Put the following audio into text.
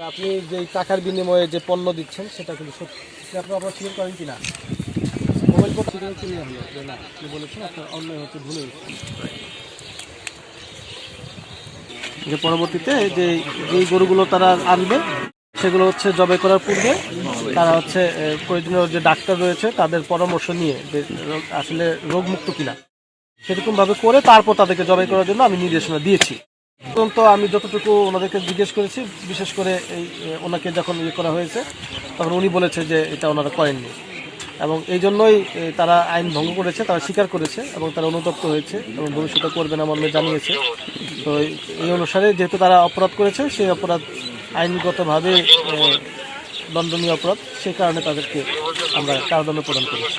আপনি যে টাকার বিনিময়ে যে পণ্য দিচ্ছেন সেটা কিন্তু সত্যি, আপনারা স্বীকার করেন কিনা? মোবাইল পর স্বীকার কিনে হলো যে না, আপনি বলেছেন আপনার অন্যায় হচ্ছে, ভুলে গেছে। যে পরবর্তীতে যে যেই গরুগুলো তারা আনবে সেগুলো হচ্ছে জবাই করার পূর্বে তারা হচ্ছে প্রয়োজনীয় যে ডাক্তার রয়েছে তাদের পরামর্শ নিয়ে যে আসলে রোগমুক্ত কিনা সেরকম ভাবে করে তারপর তাদেরকে জবাই করার জন্য আমি নির্দেশনা দিয়েছি। তো আমি যতটুকু ওনাদেরকে জিজ্ঞেস করেছি, বিশেষ করে এই ওনাকে যখন ইয়ে করা হয়েছে তখন উনি বলেছে যে এটা ওনারা করেননি এবং এই জন্যই তারা আইন ভঙ্গ করেছে, তারা স্বীকার করেছে এবং তারা অনুতপ্ত হয়েছে এবং ভবিষ্যতে করবে না মর্মে জানিয়েছে। তো এই অনুসারে যেহেতু তারা অপরাধ করেছে সেই অপরাধ আইনগতভাবে দণ্ডনীয় অপরাধ, সেই কারণে তাদেরকে আমরা কারাদণ্ড প্রদান করেছি।